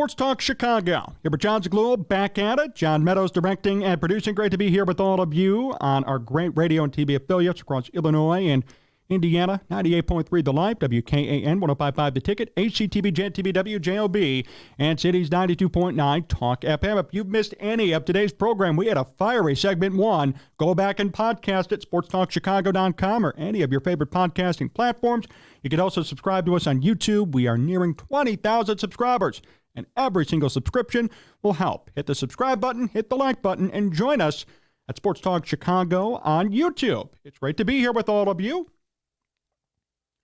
Sports Talk Chicago. Here with Jon Zaghloul, back at it. John Meadows directing and producing. Great to be here with all of you on our great radio and TV affiliates across Illinois and Indiana. 98.3 The Life, WKAN, 105.5 The Ticket, HCTV, JTV, WJOB, and Cities 92.9 Talk FM. If you've missed any of today's program, we had a fiery segment one. Go back and podcast it, sportstalkchicago.com or any of your favorite podcasting platforms. You can also subscribe to us on YouTube. We are nearing 20,000 subscribers, and every single subscription will help. Hit the subscribe button, hit the like button, and join us at Sports Talk Chicago on YouTube. It's great to be here with all of you.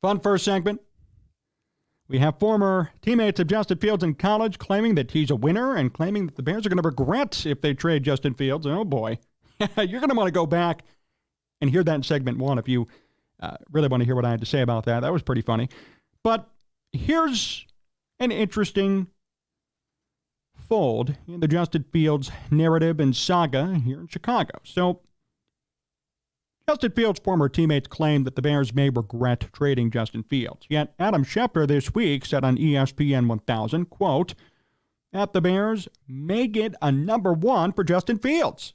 Fun first segment. We have former teammates of Justin Fields in college claiming that he's a winner and claiming that the Bears are going to regret if they trade Justin Fields. Oh, boy. You're going to want to go back and hear that in segment one if you really want to hear what I had to say about that. That was pretty funny. But here's an interesting fold in the Justin Fields narrative and saga here in Chicago. So, Justin Fields' former teammates claim that the Bears may regret trading Justin Fields. Yet Adam Schefter this week said on ESPN 1000, quote, that the Bears may get a number one for Justin Fields.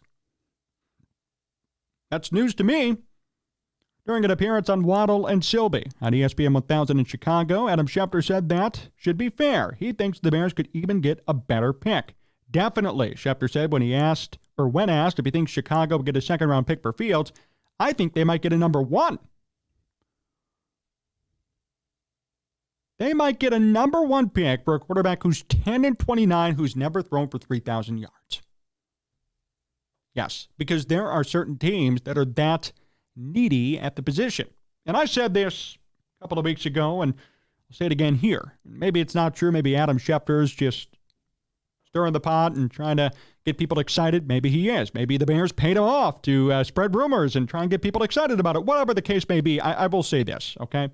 That's news to me. During an appearance on Waddle and Silby on ESPN 1000 in Chicago, Adam Schefter said that should be fair. He thinks the Bears could even get a better pick. Definitely, Schefter said when asked if he thinks Chicago would get a second-round pick for Fields, I think they might get a number one. They might get a number one pick for a quarterback who's 10-29, who's never thrown for 3,000 yards. Yes, because there are certain teams that are that needy at the position. And I said this a couple of weeks ago, and I'll say it again here. Maybe it's not true. Maybe Adam Schefter's just stirring the pot and trying to get people excited. Maybe he is. Maybe the Bears paid him off to spread rumors and try and get people excited about it. Whatever the case may be, I will say this, okay?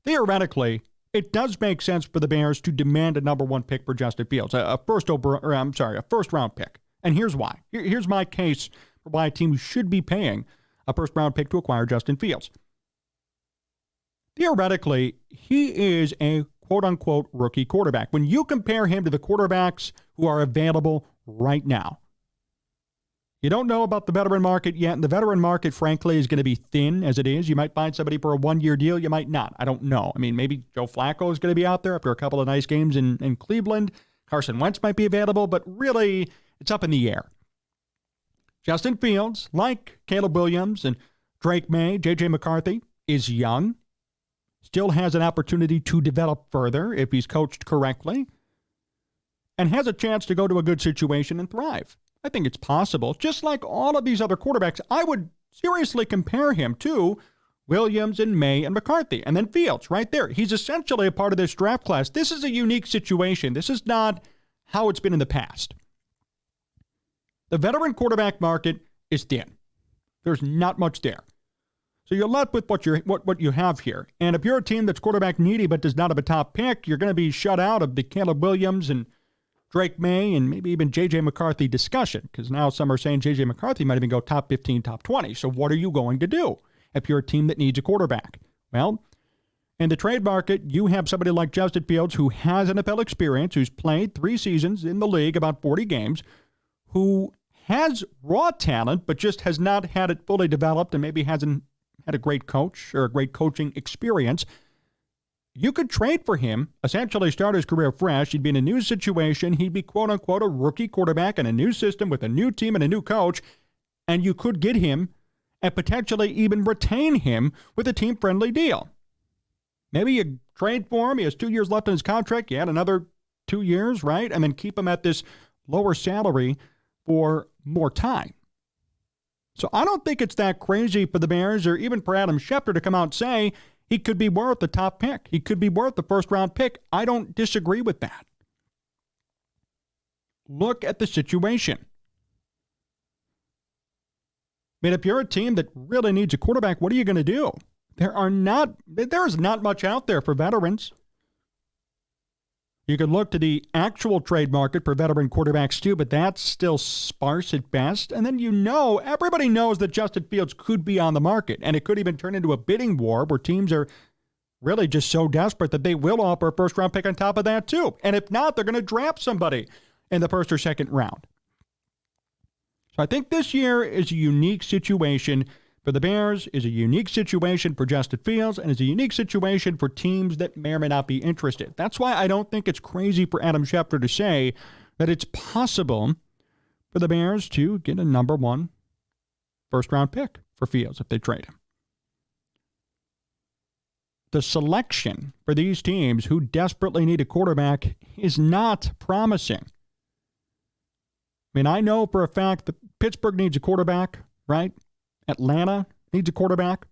Theoretically, it does make sense for the Bears to demand a number one pick for Justin Fields, a first-round pick. And here's why. Here's my case for why a team should be paying a first-round pick to acquire Justin Fields. Theoretically, he is a quote-unquote rookie quarterback. When you compare him to the quarterbacks who are available right now, you don't know about the veteran market yet, and the veteran market, frankly, is going to be thin as it is. You might find somebody for a one-year deal. You might not. I don't know. I mean, maybe Joe Flacco is going to be out there after a couple of nice games in Cleveland. Carson Wentz might be available, but really, it's up in the air. Justin Fields, like Caleb Williams and Drake May, J.J. McCarthy, is young, still has an opportunity to develop further if he's coached correctly, and has a chance to go to a good situation and thrive. I think it's possible. Just like all of these other quarterbacks, I would seriously compare him to Williams and May and McCarthy, and then Fields right there. He's essentially a part of this draft class. This is a unique situation. This is not how it's been in the past. The veteran quarterback market is thin. There's not much there. So you're left with what you have here. And if you're a team that's quarterback needy but does not have a top pick, you're going to be shut out of the Caleb Williams and Drake May and maybe even J.J. McCarthy discussion, because now some are saying J.J. McCarthy might even go top 15, top 20. So what are you going to do if you're a team that needs a quarterback? Well, in the trade market, you have somebody like Justin Fields who has NFL experience, who's played 3 seasons in the league, about 40 games, who has raw talent but just has not had it fully developed and maybe hasn't had a great coach or a great coaching experience. You could trade for him, essentially start his career fresh. He'd be in a new situation. He'd be, quote-unquote, a rookie quarterback in a new system with a new team and a new coach. And you could get him and potentially even retain him with a team-friendly deal. Maybe you trade for him. He has 2 years left on his contract. You add another 2 years, right? And then keep him at this lower salary for more time. So I don't think it's that crazy for the Bears or even for Adam Schefter to come out and say he could be worth the top pick. He could be worth the first-round pick. I don't disagree with that. Look at the situation. I mean, if you're a team that really needs a quarterback, what are you going to do? There is not much out there for veterans. You can look to the actual trade market for veteran quarterbacks too, but that's still sparse at best. And then everybody knows that Justin Fields could be on the market, and it could even turn into a bidding war where teams are really just so desperate that they will offer a first-round pick on top of that, too. And if not, they're going to draft somebody in the first or second round. So I think this year is a unique situation for the Bears, is a unique situation for Justin Fields, and is a unique situation for teams that may or may not be interested. That's why I don't think it's crazy for Adam Schefter to say that it's possible for the Bears to get a number 1 first-round pick for Fields if they trade him. The selection for these teams who desperately need a quarterback is not promising. I mean, I know for a fact that Pittsburgh needs a quarterback, right? Atlanta needs a quarterback.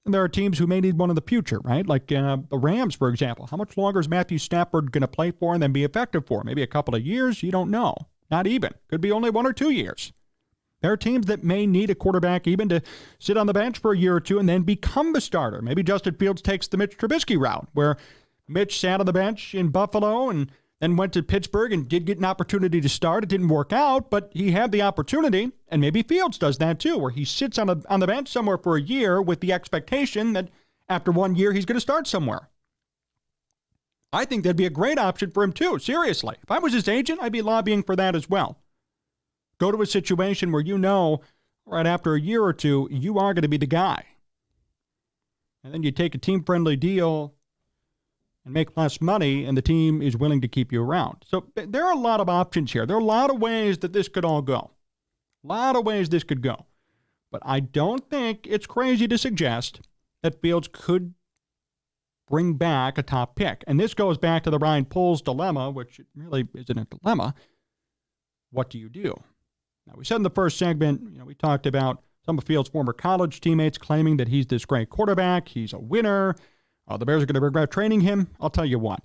And there are teams who may need one in the future, right? Like the Rams, for example. How much longer is Matthew Stafford going to play for and then be effective for? Maybe a couple of years? You don't know. Not even. Could be only 1 or 2 years. There are teams that may need a quarterback even to sit on the bench for a year or two and then become the starter. Maybe Justin Fields takes the Mitch Trubisky route, where Mitch sat on the bench in Buffalo and then went to Pittsburgh and did get an opportunity to start. It didn't work out, but he had the opportunity, and maybe Fields does that too, where he sits on the bench somewhere for a year with the expectation that after 1 year he's going to start somewhere. I think that'd be a great option for him too, seriously. If I was his agent, I'd be lobbying for that as well. Go to a situation where you know right after a year or two, you are going to be the guy. And then you take a team-friendly deal and make less money, and the team is willing to keep you around. So there are a lot of options here. There are a lot of ways that this could all go. A lot of ways this could go. But I don't think it's crazy to suggest that Fields could bring back a top pick. And this goes back to the Ryan Poles dilemma, which really isn't a dilemma. What do you do? Now, we said in the first segment, we talked about some of Fields' former college teammates claiming that he's this great quarterback, he's a winner, the Bears are going to regret trading him. I'll tell you what,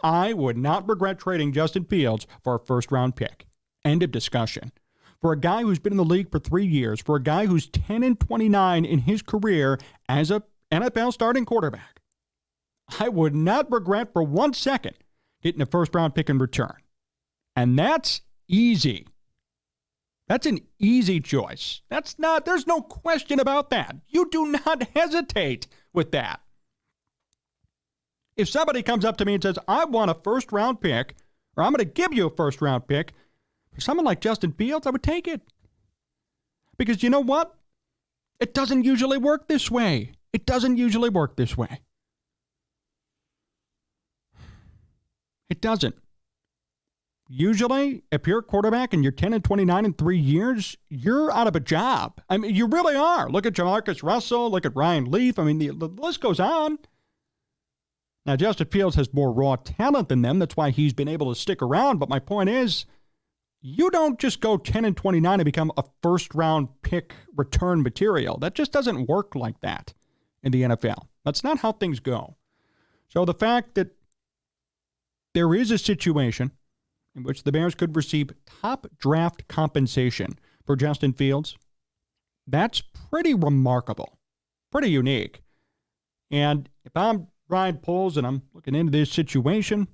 I would not regret trading Justin Fields for a first-round pick. End of discussion. For a guy who's been in the league for 3 years, for a guy who's 10-29 in his career as a NFL starting quarterback, I would not regret for 1 second getting a first-round pick in return. And that's easy. That's an easy choice. There's no question about that. You do not hesitate with that. If somebody comes up to me and says, I want a first-round pick, or I'm going to give you a first-round pick, for someone like Justin Fields, I would take it. Because you know what? It doesn't usually work this way. It doesn't usually work this way. It doesn't. Usually, if you're a quarterback and you're 10-29 in 3 years, you're out of a job. I mean, you really are. Look at Jamarcus Russell. Look at Ryan Leaf. I mean, the list goes on. Now, Justin Fields has more raw talent than them. That's why he's been able to stick around. But my point is, you don't just go 10-29 and become a first-round pick return material. That just doesn't work like that in the NFL. That's not how things go. So the fact that there is a situation in which the Bears could receive top draft compensation for Justin Fields, that's pretty remarkable, pretty unique. And if I'm Ryan Poles and I'm looking into this situation,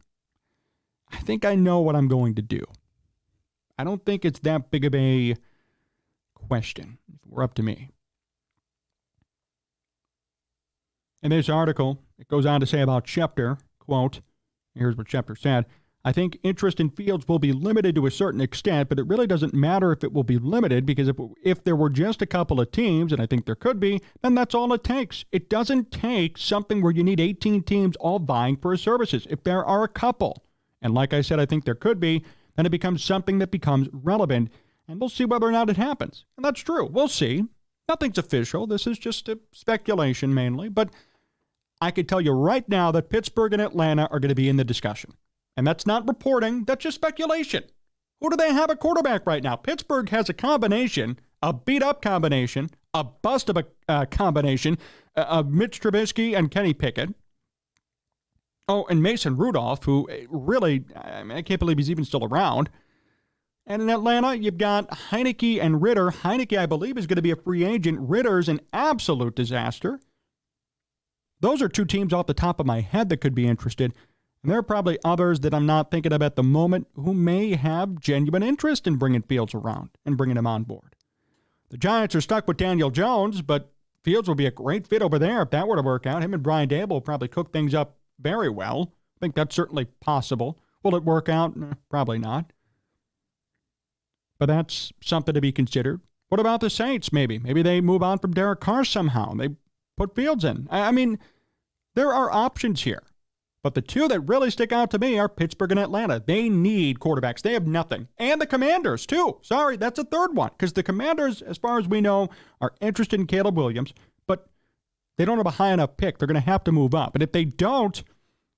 I think I know what I'm going to do. I don't think it's that big of a question, if it were up to me. In this article, it goes on to say about Schefter, quote, here's what Schefter said, I think interest in Fields will be limited to a certain extent, but it really doesn't matter if it will be limited, because if there were just a couple of teams, and I think there could be, then that's all it takes. It doesn't take something where you need 18 teams all vying for his services. If there are a couple, and like I said, I think there could be, then it becomes something that becomes relevant, and we'll see whether or not it happens. And that's true. We'll see. Nothing's official. This is just a speculation mainly, but I could tell you right now that Pittsburgh and Atlanta are going to be in the discussion. And that's not reporting, that's just speculation. Who do they have at quarterback right now? Pittsburgh has a combination, a beat-up combination, a bust of a combination of Mitch Trubisky and Kenny Pickett. Oh, and Mason Rudolph, who really, I can't believe he's even still around. And in Atlanta, you've got Heineke and Ritter. Heineke, I believe, is going to be a free agent. Ritter's an absolute disaster. Those are two teams off the top of my head that could be interested. And there are probably others that I'm not thinking of at the moment who may have genuine interest in bringing Fields around and bringing him on board. The Giants are stuck with Daniel Jones, but Fields will be a great fit over there if that were to work out. Him and Brian Dable will probably cook things up very well. I think that's certainly possible. Will it work out? Probably not. But that's something to be considered. What about the Saints, maybe? Maybe they move on from Derek Carr somehow, and they put Fields in. I mean, there are options here. But the two that really stick out to me are Pittsburgh and Atlanta. They need quarterbacks. They have nothing. And the Commanders, too. Sorry, that's a third one. Because the Commanders, as far as we know, are interested in Caleb Williams. But they don't have a high enough pick. They're going to have to move up. And if they don't,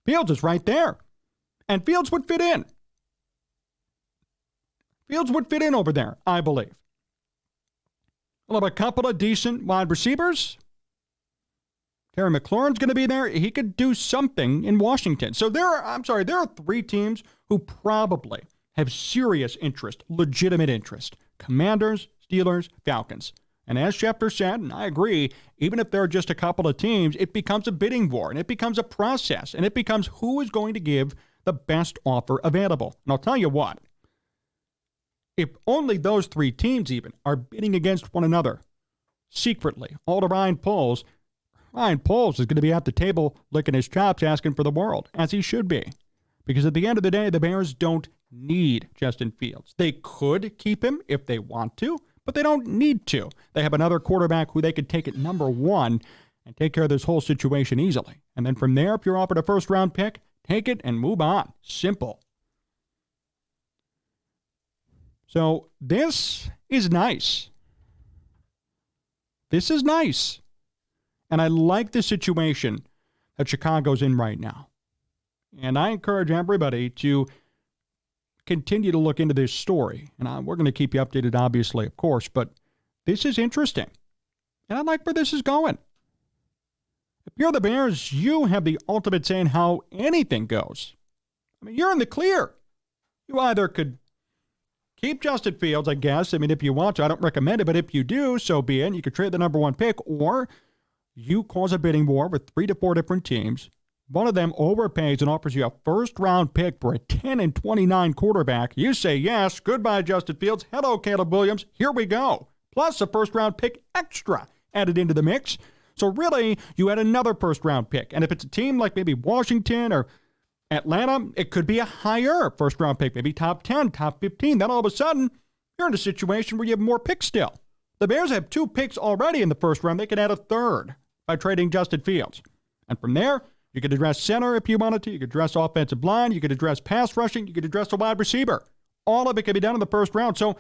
Fields is right there. And Fields would fit in. Fields would fit in over there, I believe. We'll have a couple of decent wide receivers. Terry McLaurin's going to be there. He could do something in Washington. So there are three teams who probably have serious interest, legitimate interest. Commanders, Steelers, Falcons. And as Schefter said, and I agree, even if there are just a couple of teams, it becomes a bidding war, and it becomes a process, and it becomes who is going to give the best offer available. And I'll tell you what, if only those three teams even are bidding against one another secretly, all to Ryan Poles is going to be at the table licking his chops asking for the world, as he should be. Because at the end of the day, the Bears don't need Justin Fields. They could keep him if they want to, but they don't need to. They have another quarterback who they could take at number one and take care of this whole situation easily. And then from there, if you're offered a first-round pick, take it and move on. Simple. So this is nice. This is nice. And I like the situation that Chicago's in right now. And I encourage everybody to continue to look into this story. And we're going to keep you updated, obviously, of course. But this is interesting. And I like where this is going. If you're the Bears, you have the ultimate say in how anything goes. I mean, you're in the clear. You either could keep Justin Fields, I guess. I mean, if you want to. I don't recommend it. But if you do, so be it. You could trade the number one pick. Or you cause a bidding war with 3 to 4 different teams. One of them overpays and offers you a first-round pick for a 10-29 quarterback. You say yes. Goodbye, Justin Fields. Hello, Caleb Williams. Here we go. Plus a first-round pick extra added into the mix. So really, you add another first-round pick. And if it's a team like maybe Washington or Atlanta, it could be a higher first-round pick, maybe top 10, top 15. Then all of a sudden, you're in a situation where you have more picks still. The Bears have 2 picks already in the first round. They can add a third by trading Justin Fields. And from there, you could address center if you wanted to. You could address offensive line. You could address pass rushing. You could address a wide receiver. All of it can be done in the first round. So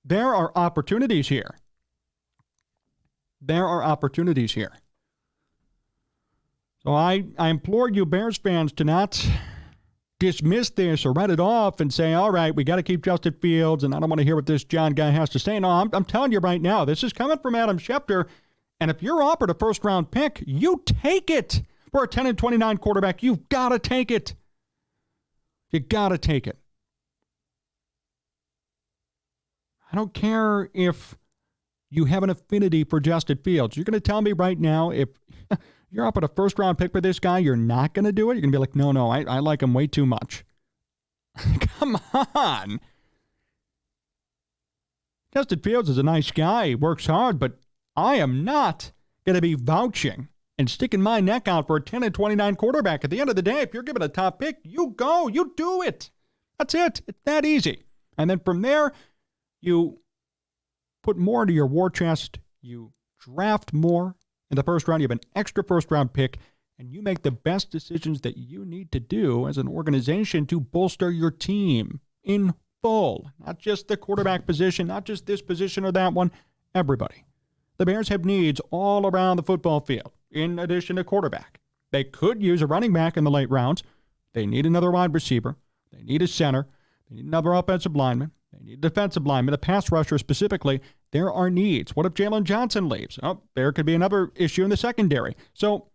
there are opportunities here. There are opportunities here. So I implore you Bears fans to not dismiss this or write it off and say, all right, we got to keep Justin Fields, and I don't want to hear what this John guy has to say. No, I'm telling you right now, this is coming from Adam Schefter, and if you're offered a first-round pick, you take it. For a 10-29 quarterback, you've got to take it. You got to take it. I don't care if you have an affinity for Justin Fields. You're going to tell me right now, if you're up at a first-round pick for this guy, you're not going to do it? You're going to be like, no, I like him way too much. Come on. Justin Fields is a nice guy. He works hard, but I am not going to be vouching and sticking my neck out for a 10-29 quarterback. At the end of the day, if you're given a top pick, you go. You do it. That's it. It's that easy. And then from there, you put more into your war chest. You draft more in the first round. You have an extra first-round pick, and you make the best decisions that you need to do as an organization to bolster your team in full. Not just the quarterback position, not just this position or that one, everybody. The Bears have needs all around the football field, in addition to quarterback. They could use a running back in the late rounds. They need another wide receiver. They need a center. They need another offensive lineman. They need a defensive lineman, a pass rusher specifically. There are needs. What if Jalen Johnson leaves? Oh, there could be another issue in the secondary. So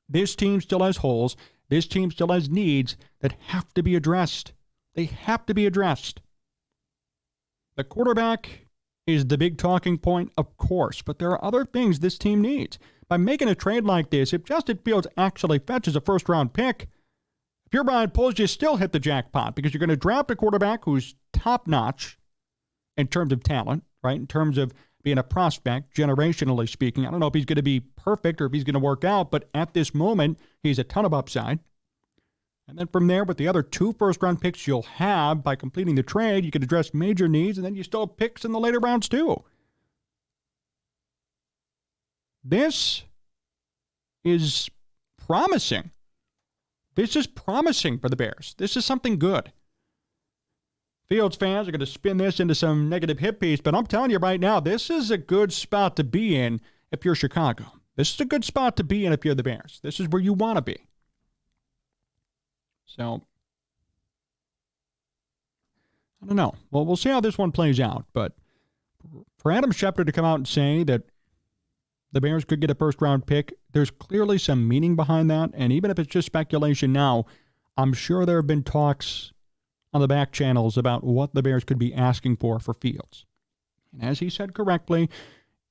this team still has holes. This team still has needs that have to be addressed. They have to be addressed. The quarterback is the big talking point, of course, but there are other things this team needs. By making a trade like this, if Justin Fields actually fetches a first-round pick, if you're Brian Poles, you still hit the jackpot because you're going to draft a quarterback who's top-notch in terms of talent, right, in terms of being a prospect, generationally speaking. I don't know if he's going to be perfect or if he's going to work out, but at this moment, he's a ton of upside. And then from there, with the other 2 first-round picks you'll have by completing the trade, you can address major needs, and then you still have picks in the later rounds too. This is promising. This is promising for the Bears. This is something good. Fields fans are going to spin this into some negative hit piece, but I'm telling you right now, this is a good spot to be in if you're Chicago. This is a good spot to be in if you're the Bears. This is where you want to be. So, I don't know. Well, we'll see how this one plays out. But for Adam Schefter to come out and say that the Bears could get a first-round pick, there's clearly some meaning behind that. And even if it's just speculation now, I'm sure there have been talks on the back channels about what the Bears could be asking for Fields. And as he said correctly,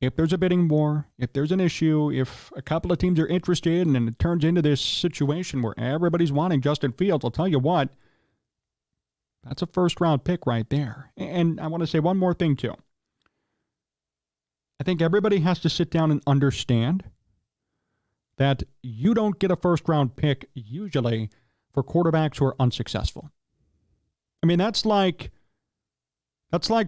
if there's a bidding war, if there's an issue, if a couple of teams are interested and it turns into this situation where everybody's wanting Justin Fields, I'll tell you what, that's a first-round pick right there. And I want to say one more thing, too. I think everybody has to sit down and understand that you don't get a first-round pick usually for quarterbacks who are unsuccessful. I mean, that's like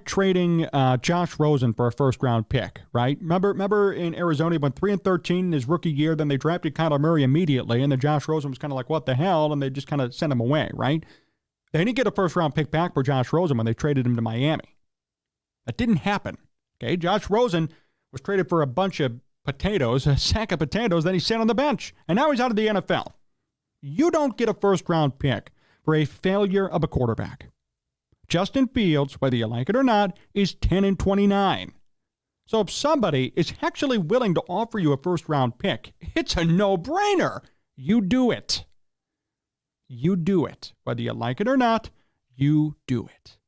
trading Josh Rosen for a first-round pick, right? Remember in Arizona, he went 3-13 in his rookie year. Then they drafted Kyler Murray immediately, and then Josh Rosen was kind of like, what the hell? And they just kind of sent him away, right? They didn't get a first-round pick back for Josh Rosen when they traded him to Miami. That didn't happen, okay? Josh Rosen was traded for a bunch of potatoes, a sack of potatoes, then he sat on the bench, and now he's out of the NFL. You don't get a first-round pick for a failure of a quarterback. Justin Fields, whether you like it or not, is 10-29. So if somebody is actually willing to offer you a first-round pick, it's a no-brainer. You do it. You do it. Whether you like it or not, you do it.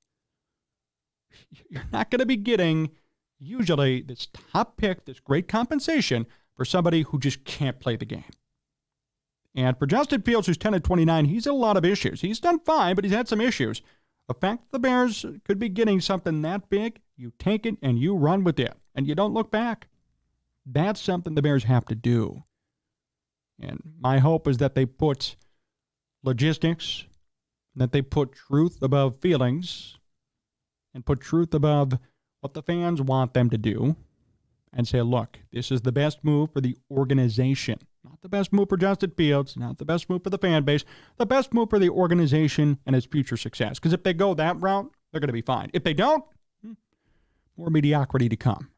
You're not going to be getting, usually, this top pick, this great compensation for somebody who just can't play the game. And for Justin Fields, who's 10-29, he's had a lot of issues. He's done fine, but he's had some issues. The fact that the Bears could be getting something that big, you take it and you run with it, and you don't look back. That's something the Bears have to do. And my hope is that they put logistics, that they put truth above feelings, and put truth above what the fans want them to do, and say, look, this is the best move for the organization. Not the best move for Justin Fields, not the best move for the fan base, the best move for the organization and its future success. Because if they go that route, they're going to be fine. If they don't, more mediocrity to come.